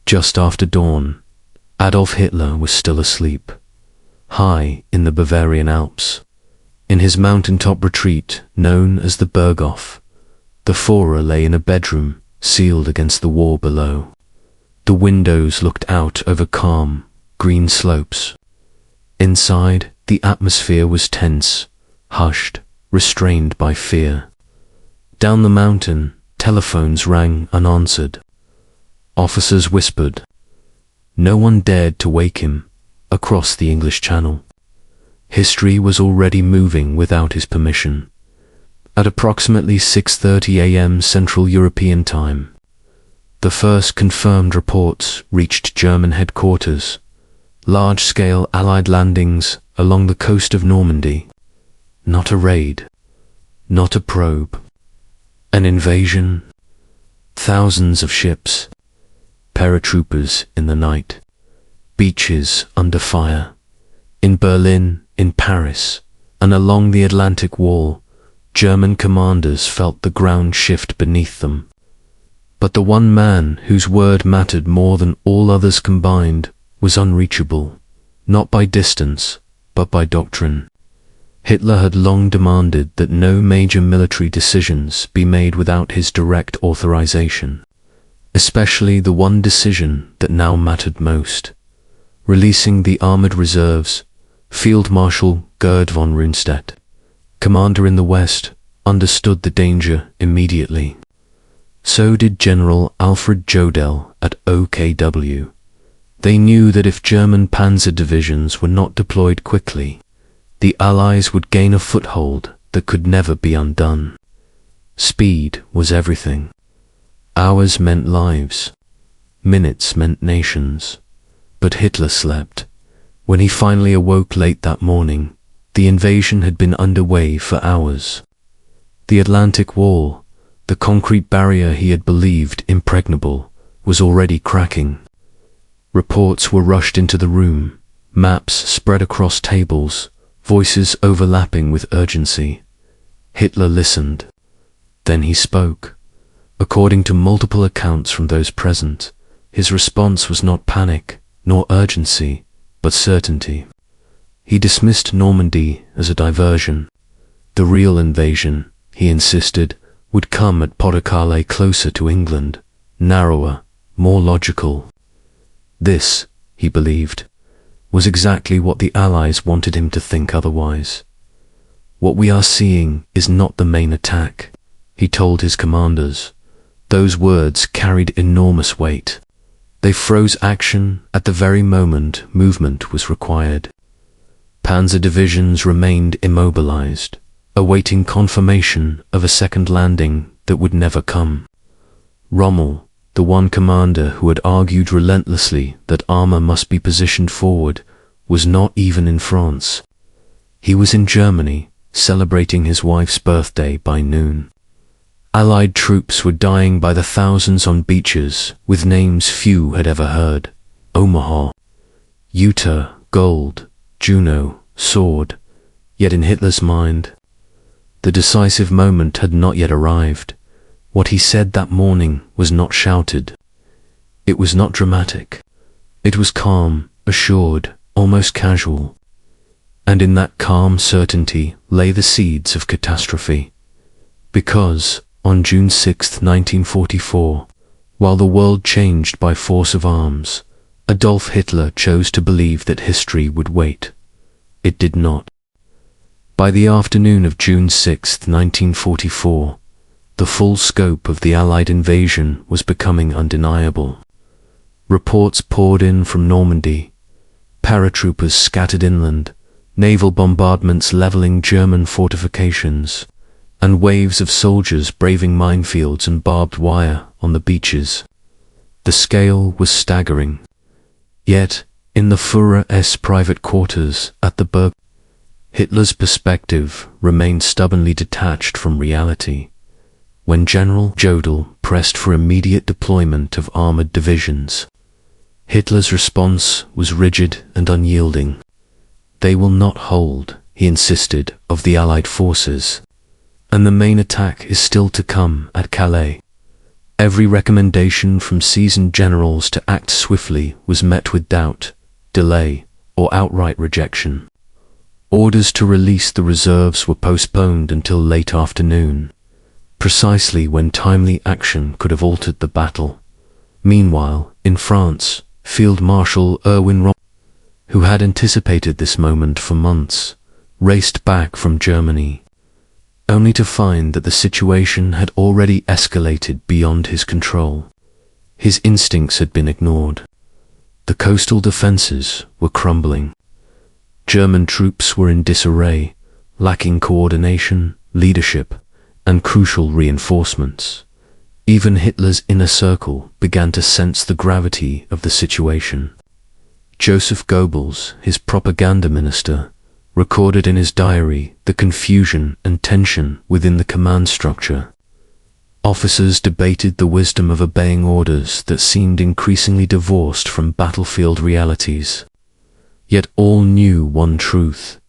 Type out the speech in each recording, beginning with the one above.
Just after dawn, Adolf Hitler was still asleep, high in the Bavarian Alps. In his mountaintop retreat, known as the Berghof, the Führer lay in a bedroom sealed against the war below. The windows looked out over calm, green slopes. Inside, the atmosphere was tense, hushed, restrained by fear. Down the mountain, telephones rang unanswered. Officers whispered. No one dared to wake him across the English Channel. History was already moving without his permission. At approximately 6:30 a.m. Central European Time, the first confirmed reports reached German headquarters, large-scale Allied landings along the coast of Normandy. Not a raid, not a probe, an invasion. Thousands of ships, paratroopers in the night, beaches under fire. In Berlin, in Paris, and along the Atlantic Wall, German commanders felt the ground shift beneath them. But the one man whose word mattered more than all others combined was unreachable, not by distance, but by doctrine. Hitler had long demanded that no major military decisions be made without his direct authorization, especially the one decision that now mattered most: releasing the armored reserves. Field Marshal Gerd von Rundstedt, commander in the West, understood the danger immediately. So did General Alfred Jodl at OKW. They knew that if German panzer divisions were not deployed quickly, the Allies would gain a foothold that could never be undone. Speed was everything. Hours meant lives. Minutes meant nations. But Hitler slept. When he finally awoke late that morning, the invasion had been underway for hours. The Atlantic Wall, the concrete barrier he had believed impregnable, was already cracking. Reports were rushed into the room, maps spread across tables, voices overlapping with urgency. Hitler listened. Then he spoke. According to multiple accounts from those present, his response was not panic, nor urgency, but certainty. He dismissed Normandy as a diversion. The real invasion, he insisted, would come at Pas-de-Calais, closer to England, narrower, more logical. This, he believed, was exactly what the Allies wanted him to think otherwise. What we are seeing is not the main attack, he told his commanders. Those words carried enormous weight. They froze action at the very moment movement was required. Panzer divisions remained immobilized, awaiting confirmation of a second landing that would never come. Rommel, the one commander who had argued relentlessly that armor must be positioned forward, was not even in France. He was in Germany, celebrating his wife's birthday by noon. Allied troops were dying by the thousands on beaches with names few had ever heard: Omaha, Utah, Gold, Juno, Sword. Yet in Hitler's mind, the decisive moment had not yet arrived. What he said that morning was not shouted. It was not dramatic. It was calm, assured, almost casual. And in that calm certainty lay the seeds of catastrophe. Because on June 6, 1944, while the world changed by force of arms, Adolf Hitler chose to believe that history would wait. It did not. By the afternoon of June 6, 1944, the full scope of the Allied invasion was becoming undeniable. Reports poured in from Normandy, paratroopers scattered inland, naval bombardments leveling German fortifications, and waves of soldiers braving minefields and barbed wire on the beaches. The scale was staggering. Yet, in the Führer's private quarters at the Berg, Hitler's perspective remained stubbornly detached from reality. When General Jodl pressed for immediate deployment of armored divisions, Hitler's response was rigid and unyielding. They will not hold, he insisted, of the Allied forces, and the main attack is still to come at Calais. Every recommendation from seasoned generals to act swiftly was met with doubt, delay, or outright rejection. Orders to release the reserves were postponed until late afternoon, precisely when timely action could have altered the battle. Meanwhile, in France, Field Marshal Erwin Rommel, who had anticipated this moment for months, raced back from Germany, only to find that the situation had already escalated beyond his control. His instincts had been ignored. The coastal defenses were crumbling. German troops were in disarray, lacking coordination, leadership, and crucial reinforcements. Even Hitler's inner circle began to sense the gravity of the situation. Joseph Goebbels, his propaganda minister, recorded in his diary the confusion and tension within the command structure. Officers debated the wisdom of obeying orders that seemed increasingly divorced from battlefield realities. Yet all knew one truth: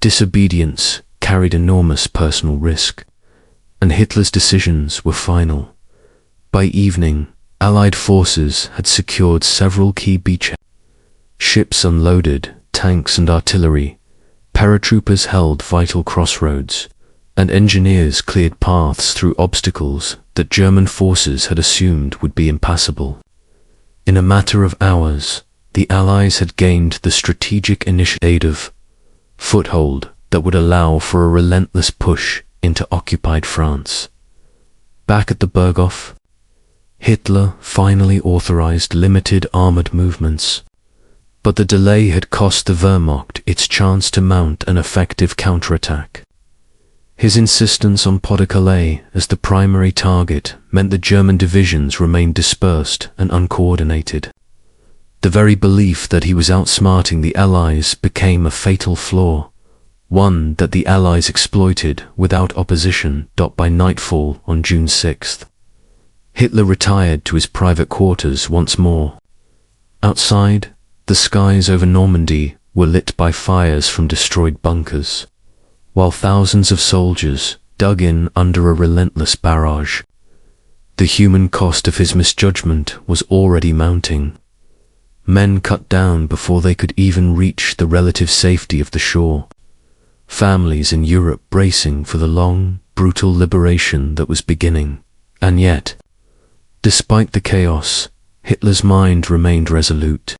disobedience carried enormous personal risk, and Hitler's decisions were final. By evening, Allied forces had secured several key beachheads. Ships unloaded, tanks and artillery, paratroopers held vital crossroads, and engineers cleared paths through obstacles that German forces had assumed would be impassable. In a matter of hours, the Allies had gained the strategic initiative foothold that would allow for a relentless push into occupied France. Back at the Berghof, Hitler finally authorized limited armored movements, but the delay had cost the Wehrmacht its chance to mount an effective counterattack. His insistence on Pas-de-Calais as the primary target meant the German divisions remained dispersed and uncoordinated. The very belief that he was outsmarting the Allies became a fatal flaw, one that the Allies exploited without opposition. By nightfall on June 6th, Hitler retired to his private quarters once more. Outside, the skies over Normandy were lit by fires from destroyed bunkers, while thousands of soldiers dug in under a relentless barrage. The human cost of his misjudgment was already mounting. Men cut down before they could even reach the relative safety of the shore. Families in Europe bracing for the long, brutal liberation that was beginning. And yet, despite the chaos, Hitler's mind remained resolute,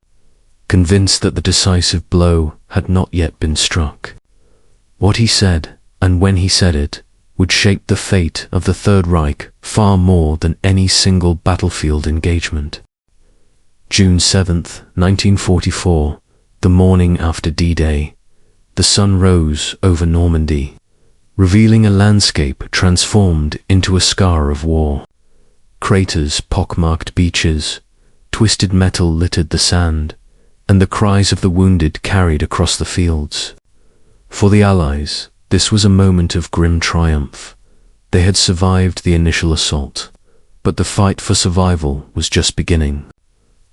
convinced that the decisive blow had not yet been struck. What he said, and when he said it, would shape the fate of the Third Reich far more than any single battlefield engagement. June 7th, 1944, the morning after D-Day, the sun rose over Normandy, revealing a landscape transformed into a scar of war. Craters pockmarked beaches, twisted metal littered the sand, and the cries of the wounded carried across the fields. For the Allies, this was a moment of grim triumph. They had survived the initial assault, but the fight for survival was just beginning.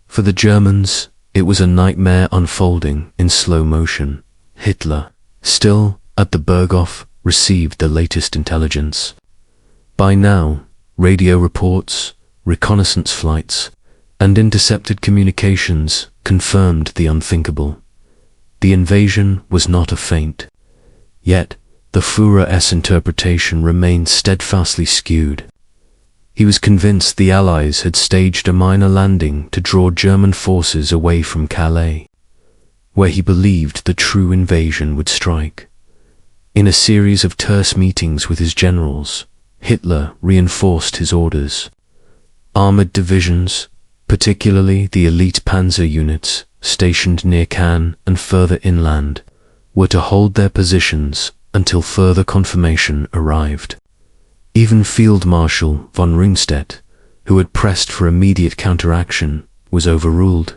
For the Germans, it was a nightmare unfolding in slow motion. Hitler, still at the Berghof, received the latest intelligence. By now, radio reports, reconnaissance flights, and intercepted communications confirmed the unthinkable. The invasion was not a feint. Yet, the Führer's interpretation remained steadfastly skewed. He was convinced the Allies had staged a minor landing to draw German forces away from Calais, where he believed the true invasion would strike. In a series of terse meetings with his generals, Hitler reinforced his orders. Armored divisions, particularly the elite panzer units stationed near Cannes and further inland, were to hold their positions until further confirmation arrived. Even Field Marshal von Rundstedt, who had pressed for immediate counteraction, was overruled.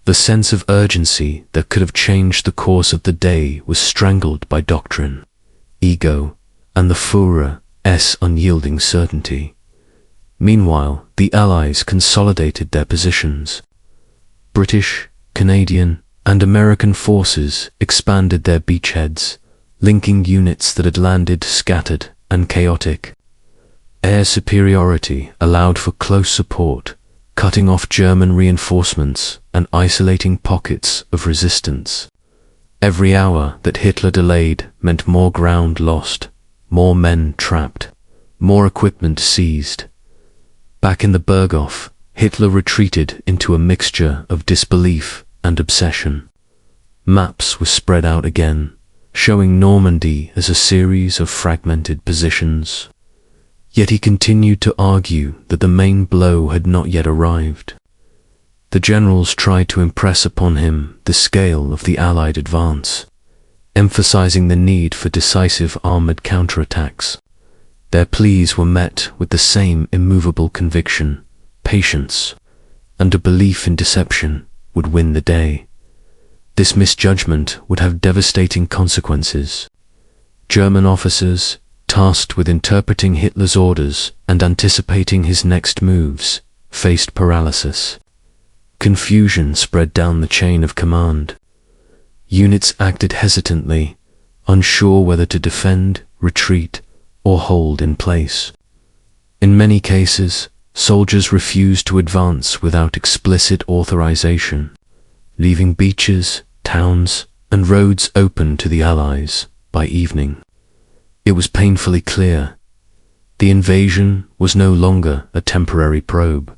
The sense of urgency that could have changed the course of the day was strangled by doctrine, ego, and the Führer's unyielding certainty. Meanwhile, the Allies consolidated their positions. British, Canadian, and American forces expanded their beachheads, linking units that had landed scattered and chaotic. Air superiority allowed for close support, cutting off German reinforcements and isolating pockets of resistance. Every hour that Hitler delayed meant more ground lost, more men trapped, more equipment seized. Back in the Berghof, Hitler retreated into a mixture of disbelief and obsession. Maps were spread out again, showing Normandy as a series of fragmented positions. Yet he continued to argue that the main blow had not yet arrived. The generals tried to impress upon him the scale of the Allied advance, emphasizing the need for decisive armored counterattacks. Their pleas were met with the same immovable conviction, patience, and a belief in deception would win the day. This misjudgment would have devastating consequences. German officers, tasked with interpreting Hitler's orders and anticipating his next moves, faced paralysis. Confusion spread down the chain of command. Units acted hesitantly, unsure whether to defend, retreat, or hold in place. In many cases, soldiers refused to advance without explicit authorization, leaving beaches, towns, and roads open to the Allies by evening. It was painfully clear. The invasion was no longer a temporary probe.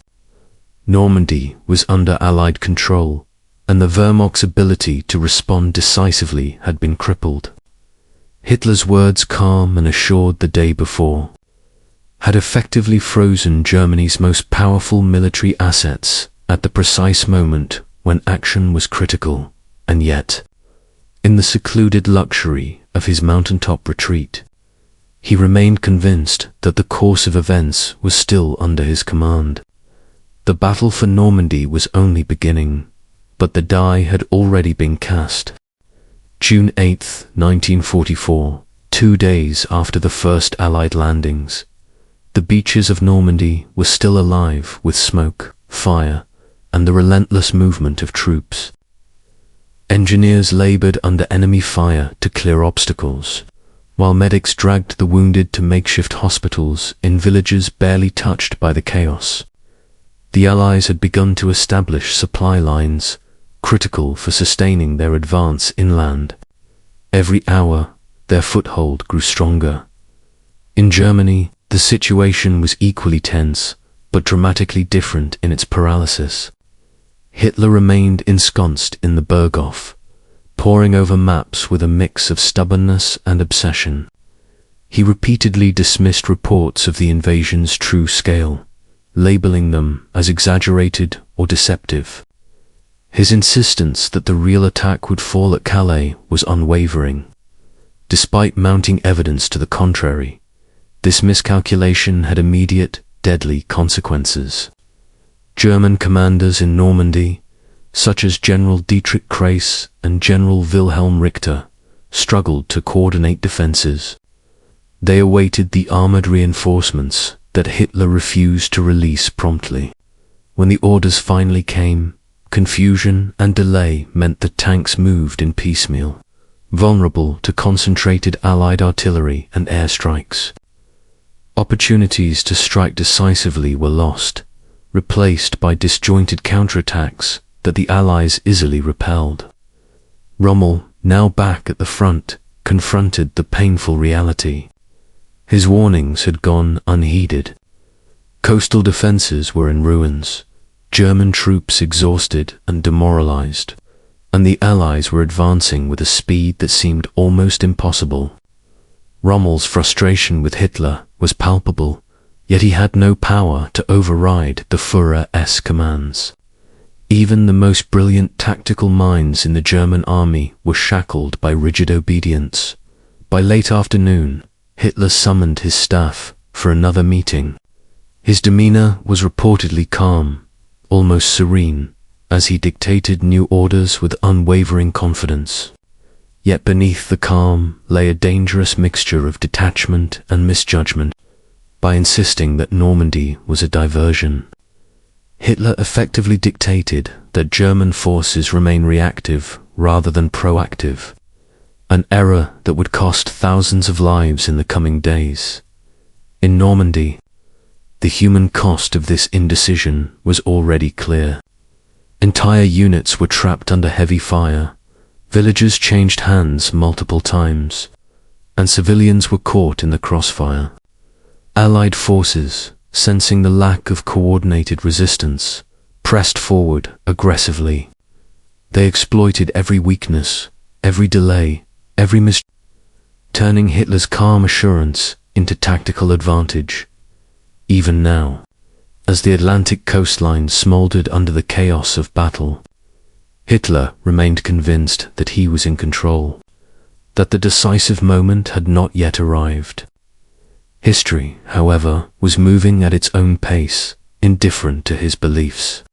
Normandy was under Allied control, and the Wehrmacht's ability to respond decisively had been crippled. Hitler's words, calm and assured the day before, had effectively frozen Germany's most powerful military assets at the precise moment when action was critical, and yet, in the secluded luxury of his mountaintop retreat, he remained convinced that the course of events was still under his command. The battle for Normandy was only beginning, but the die had already been cast. June 8, 1944, 2 days after the first Allied landings, the beaches of Normandy were still alive with smoke, fire, and the relentless movement of troops. Engineers labored under enemy fire to clear obstacles, while medics dragged the wounded to makeshift hospitals in villages barely touched by the chaos. The Allies had begun to establish supply lines, critical for sustaining their advance inland. Every hour, their foothold grew stronger. In Germany, the situation was equally tense, but dramatically different in its paralysis. Hitler remained ensconced in the Berghof, poring over maps with a mix of stubbornness and obsession. He repeatedly dismissed reports of the invasion's true scale, labeling them as exaggerated or deceptive. His insistence that the real attack would fall at Calais was unwavering. Despite mounting evidence to the contrary, this miscalculation had immediate, deadly consequences. German commanders in Normandy, such as General Dietrich Kress and General Wilhelm Richter, struggled to coordinate defenses. They awaited the armored reinforcements that Hitler refused to release promptly. When the orders finally came, confusion and delay meant the tanks moved in piecemeal, vulnerable to concentrated Allied artillery and airstrikes. Opportunities to strike decisively were lost, replaced by disjointed counterattacks that the Allies easily repelled. Rommel, now back at the front, confronted the painful reality. His warnings had gone unheeded. Coastal defenses were in ruins, German troops exhausted and demoralized, and the Allies were advancing with a speed that seemed almost impossible. Rommel's frustration with Hitler was palpable, yet he had no power to override the Führer's commands. Even the most brilliant tactical minds in the German army were shackled by rigid obedience. By late afternoon, Hitler summoned his staff for another meeting. His demeanor was reportedly calm, almost serene, as he dictated new orders with unwavering confidence. Yet beneath the calm lay a dangerous mixture of detachment and misjudgment. By insisting that Normandy was a diversion, Hitler effectively dictated that German forces remain reactive rather than proactive, an error that would cost thousands of lives in the coming days. In Normandy, the human cost of this indecision was already clear. Entire units were trapped under heavy fire, villages changed hands multiple times, and civilians were caught in the crossfire. Allied forces, sensing the lack of coordinated resistance, pressed forward aggressively. They exploited every weakness, every delay, every turning Hitler's calm assurance into tactical advantage. Even now, as the Atlantic coastline smoldered under the chaos of battle, Hitler remained convinced that he was in control, that the decisive moment had not yet arrived. History, however, was moving at its own pace, indifferent to his beliefs.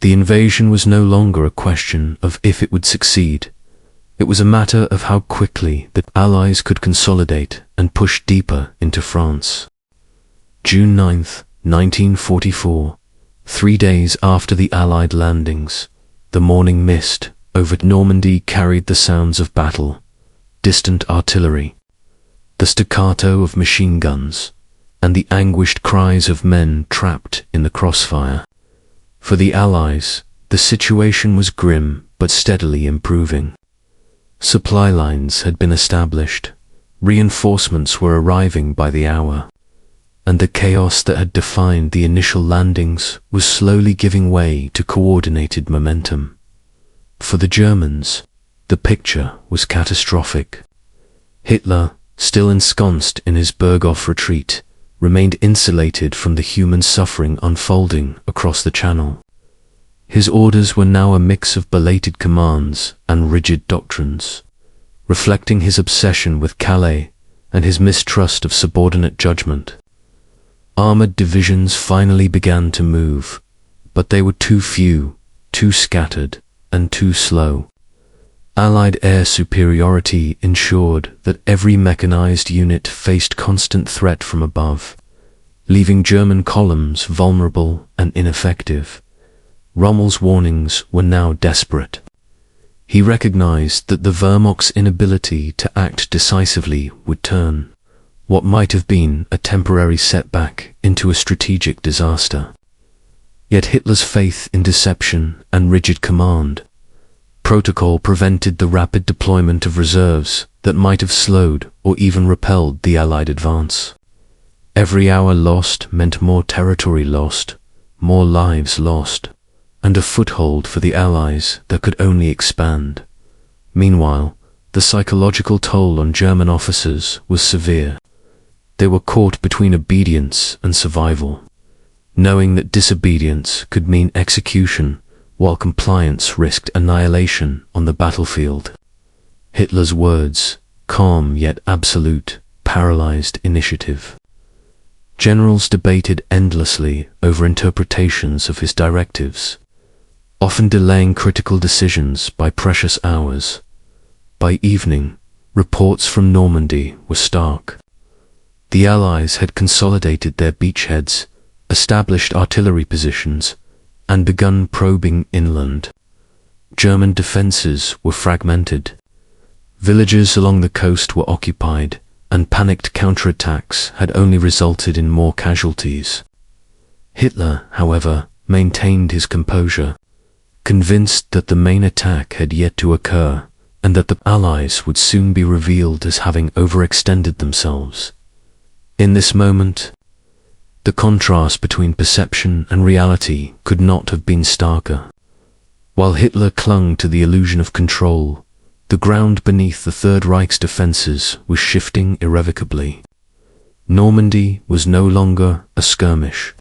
The invasion was no longer a question of if it would succeed. It was a matter of how quickly the Allies could consolidate and push deeper into France. June 9, 1944, 3 days after the Allied landings, the morning mist over Normandy carried the sounds of battle, distant artillery, the staccato of machine guns, and the anguished cries of men trapped in the crossfire. For the Allies, the situation was grim but steadily improving. Supply lines had been established, reinforcements were arriving by the hour, and the chaos that had defined the initial landings was slowly giving way to coordinated momentum. For the Germans, the picture was catastrophic. Hitler, still ensconced in his Berghof retreat, remained insulated from the human suffering unfolding across the Channel. His orders were now a mix of belated commands and rigid doctrines, reflecting his obsession with Calais and his mistrust of subordinate judgment. Armored divisions finally began to move, but they were too few, too scattered, and too slow. Allied air superiority ensured that every mechanized unit faced constant threat from above, leaving German columns vulnerable and ineffective. Rommel's warnings were now desperate. He recognized that the Wehrmacht's inability to act decisively would turn what might have been a temporary setback into a strategic disaster. Yet Hitler's faith in deception and rigid command protocol prevented the rapid deployment of reserves that might have slowed or even repelled the Allied advance. Every hour lost meant more territory lost, more lives lost, and a foothold for the Allies that could only expand. Meanwhile, the psychological toll on German officers was severe. They were caught between obedience and survival, knowing that disobedience could mean execution while compliance risked annihilation on the battlefield. Hitler's words, calm yet absolute, paralyzed initiative. Generals debated endlessly over interpretations of his directives, often delaying critical decisions by precious hours. By evening, reports from Normandy were stark. The Allies had consolidated their beachheads, established artillery positions, and begun probing inland. German defenses were fragmented. Villages along the coast were occupied, and panicked counterattacks had only resulted in more casualties. Hitler, however, maintained his composure, convinced that the main attack had yet to occur, and that the Allies would soon be revealed as having overextended themselves. In this moment, the contrast between perception and reality could not have been starker. While Hitler clung to the illusion of control, the ground beneath the Third Reich's defenses was shifting irrevocably. Normandy was no longer a skirmish.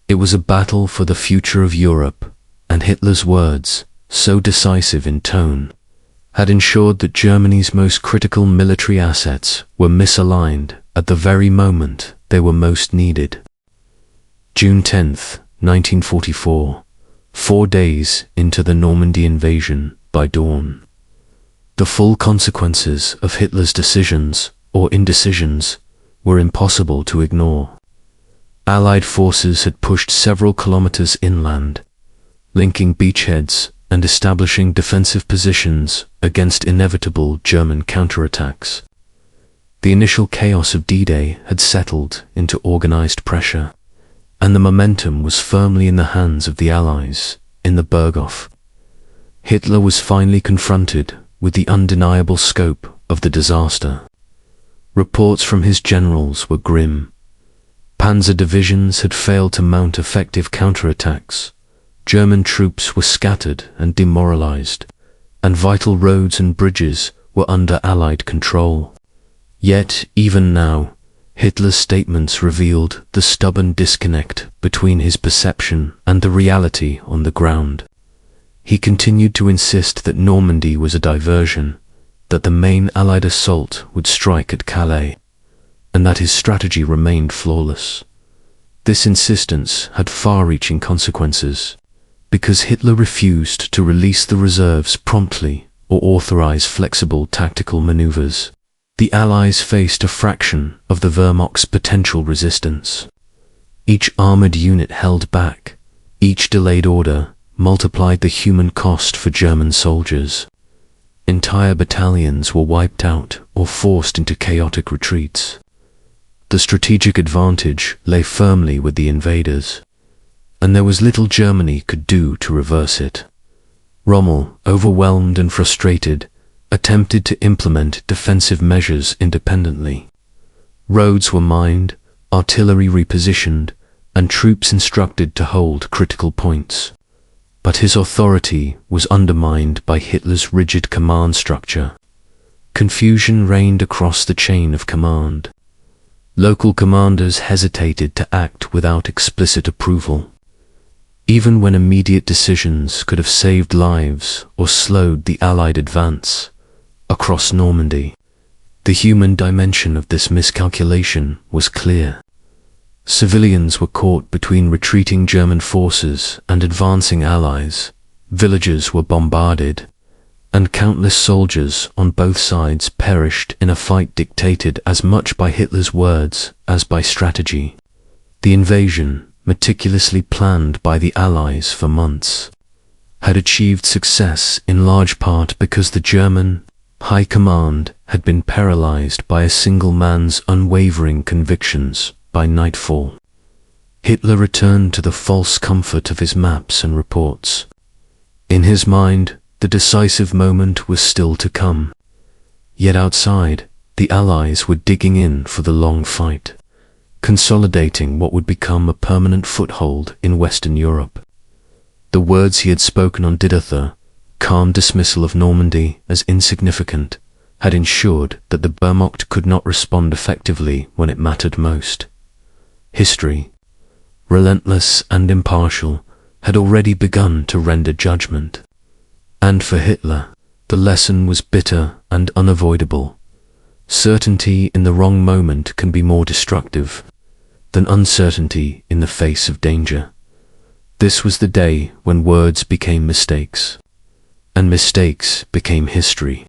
It was a battle for the future of Europe, and Hitler's words, so decisive in tone, had ensured that Germany's most critical military assets were misaligned at the very moment they were most needed. June 10, 1944, 4 days into the Normandy invasion by dawn. The full consequences of Hitler's decisions or indecisions were impossible to ignore. Allied forces had pushed several kilometers inland, linking beachheads and establishing defensive positions against inevitable German counterattacks. The initial chaos of D-Day had settled into organized pressure, and the momentum was firmly in the hands of the Allies, in the Berghof. Hitler was finally confronted with the undeniable scope of the disaster. Reports from his generals were grim. Panzer divisions had failed to mount effective counterattacks. German troops were scattered and demoralized, and vital roads and bridges were under Allied control. Yet, even now, Hitler's statements revealed the stubborn disconnect between his perception and the reality on the ground. He continued to insist that Normandy was a diversion, that the main Allied assault would strike at Calais, and that his strategy remained flawless. This insistence had far-reaching consequences, because Hitler refused to release the reserves promptly or authorize flexible tactical maneuvers. The Allies faced a fraction of the Wehrmacht's potential resistance. Each armored unit held back, each delayed order multiplied the human cost for German soldiers. Entire battalions were wiped out or forced into chaotic retreats. The strategic advantage lay firmly with the invaders, and there was little Germany could do to reverse it. Rommel, overwhelmed and frustrated, attempted to implement defensive measures independently. Roads were mined, artillery repositioned, and troops instructed to hold critical points. But his authority was undermined by Hitler's rigid command structure. Confusion reigned across the chain of command. Local commanders hesitated to act without explicit approval, even when immediate decisions could have saved lives or slowed the Allied advance across Normandy. The human dimension of this miscalculation was clear. Civilians were caught between retreating German forces and advancing Allies. Villages were bombarded, and countless soldiers on both sides perished in a fight dictated as much by Hitler's words as by strategy. The invasion, meticulously planned by the Allies for months, had achieved success in large part because the German High Command had been paralyzed by a single man's unwavering convictions. By nightfall, Hitler returned to the false comfort of his maps and reports. In his mind, the decisive moment was still to come. Yet outside, the Allies were digging in for the long fight, consolidating what would become a permanent foothold in Western Europe. The words he had spoken on Didatha, calm dismissal of Normandy as insignificant, had ensured that the Wehrmacht could not respond effectively when it mattered most. History, relentless and impartial, had already begun to render judgment. And for Hitler, the lesson was bitter and unavoidable. Certainty in the wrong moment can be more destructive than uncertainty in the face of danger. This was the day when words became mistakes, and mistakes became history.